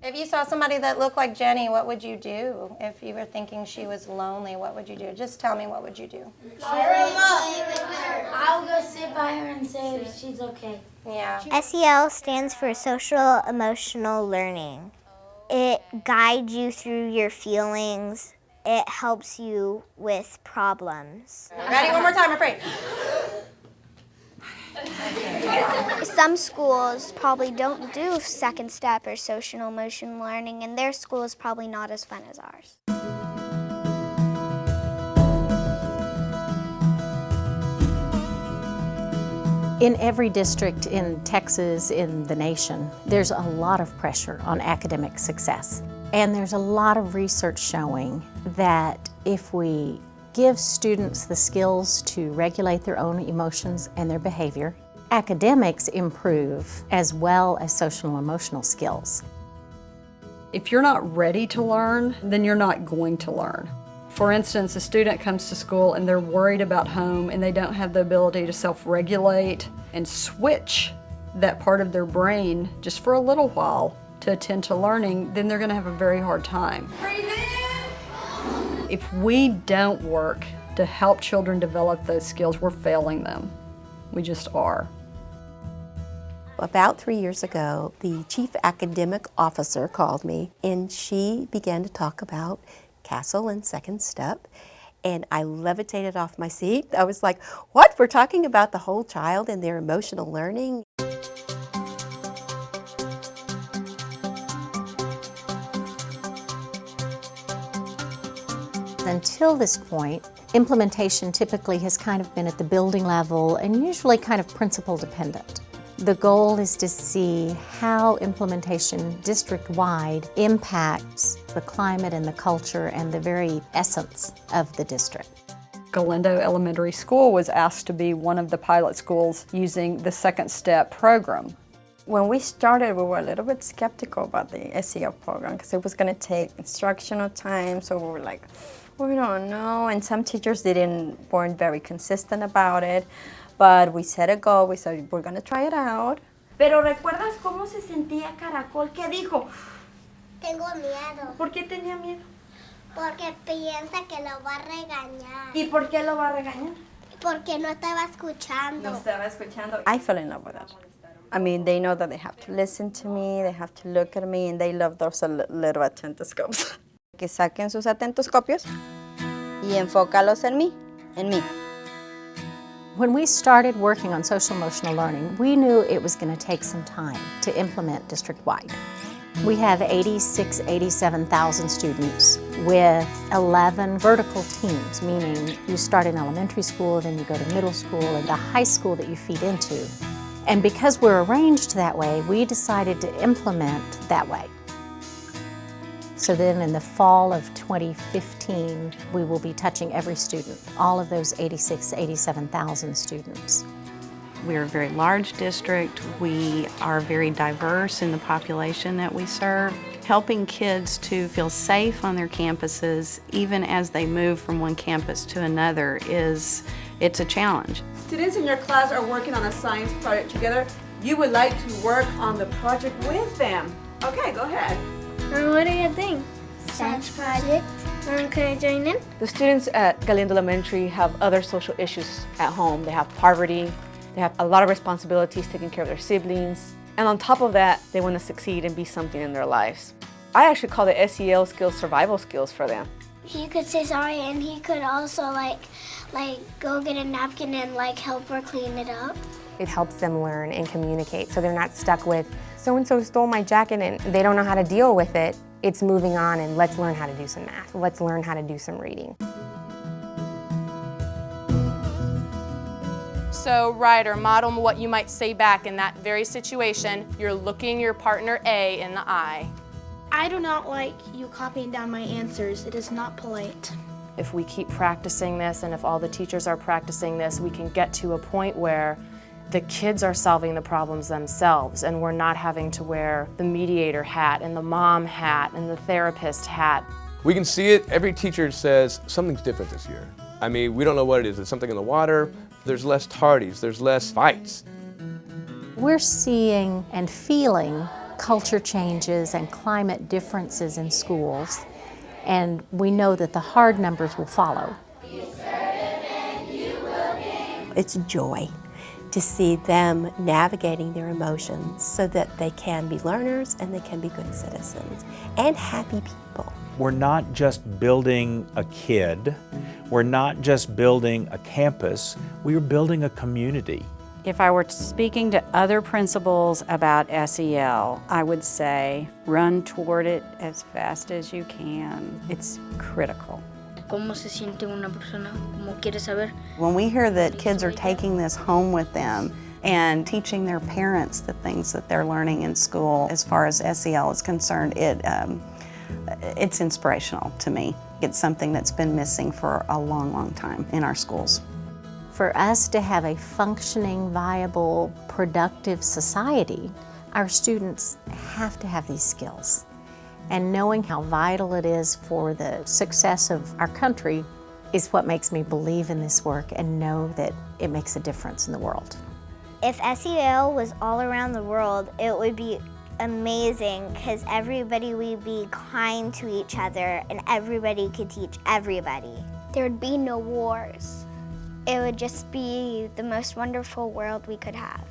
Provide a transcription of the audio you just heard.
If you saw somebody that looked like Jenny, what would you do? If you were thinking she was lonely, what would you do? Just tell me, what would you do? Cheer her up. I'll go sit by her and say if she's okay. Yeah. SEL stands for Social Emotional Learning. It guides you through your feelings. It helps you with problems. Ready? One more time, afraid. Some schools probably don't do second step or social emotional learning, and their school is probably not as fun as ours. In every district in Texas, in the nation, there's a lot of pressure on academic success. And there's a lot of research showing that if we give students the skills to regulate their own emotions and their behavior, academics improve as well as social and emotional skills. If you're not ready to learn, then you're not going to learn. For instance, a student comes to school and they're worried about home and they don't have the ability to self-regulate and switch that part of their brain just for a little while to attend to learning, then they're going to have a very hard time. If we don't work to help children develop those skills, we're failing them. We just are. About 3 years ago, the chief academic officer called me and she began to talk about CASEL and second step, and I levitated off my seat. I was like, what? We're talking about the whole child and their emotional learning? Until this point, implementation typically has kind of been at the building level and usually kind of principal dependent. The goal is to see how implementation district-wide impacts the climate and the culture and the very essence of the district. Galindo Elementary School was asked to be one of the pilot schools using the Second Step program. When we started, we were a little bit skeptical about the SEL program because it was going to take instructional time, so we were like, we don't know, and some teachers weren't very consistent about it, but we set a goal, we said we're going to try it out. Pero ¿recuerdas cómo se sentía Caracol? ¿Qué dijo? Tengo miedo. ¿Por qué tenía miedo? Porque piensa que lo va a regañar. ¿Y por qué lo va a regañar? Porque no estaba escuchando. No estaba escuchando. I fell in love with it. I mean, they know that they have to listen to me, they have to look at me, and they love those little atentoscopes. Que saquen sus atentoscopios y enfócalos en mí, en mí. When we started working on social emotional learning, we knew it was going to take some time to implement district-wide. We have 87,000 students with 11 vertical teams, meaning you start in elementary school, then you go to middle school, and the high school that you feed into. And because we're arranged that way, we decided to implement that way. So then in the fall of 2015, we will be touching every student, all of those 87,000 students. We're a very large district. We are very diverse in the population that we serve. Helping kids to feel safe on their campuses, even as they move from one campus to another, it's a challenge. Students in your class are working on a science project together. You would like to work on the project with them. Okay, go ahead. What do you think? Science project. Can I join in? The students at Galindo Elementary have other social issues at home. They have poverty, they have a lot of responsibilities taking care of their siblings, and on top of that, they want to succeed and be something in their lives. I actually call the SEL skills survival skills for them. He could say sorry, and he could also like go get a napkin and help her clean it up. It helps them learn and communicate so they're not stuck with so-and-so stole my jacket and they don't know how to deal with it. It's moving on and let's learn how to do some math. Let's learn how to do some reading. So write or model what you might say back in that very situation. You're looking your partner A in the eye. I do not like you copying down my answers. It is not polite. If we keep practicing this and if all the teachers are practicing this, we can get to a point where the kids are solving the problems themselves and we're not having to wear the mediator hat and the mom hat and the therapist hat. We can see it. Every teacher says something's different this year. I mean, we don't know what it is. There's something in the water. There's less tardies. There's less fights. We're seeing and feeling culture changes and climate differences in schools, and we know that the hard numbers will follow. It's joy to see them navigating their emotions so that they can be learners and they can be good citizens and happy people. We're not just building a kid, we're not just building a campus, we are building a community. If I were speaking to other principals about SEL, I would say run toward it as fast as you can. It's critical. ¿Cómo se siente una persona? ¿Cómo quiere saber? When we hear that kids are taking this home with them and teaching their parents the things that they're learning in school as far as SEL is concerned, it's inspirational to me. It's something that's been missing for a long, long time in our schools. For us to have a functioning, viable, productive society, our students have to have these skills. And knowing how vital it is for the success of our country is what makes me believe in this work and know that it makes a difference in the world. If SEL was all around the world, it would be amazing because everybody would be kind to each other and everybody could teach everybody. There would be no wars. It would just be the most wonderful world we could have.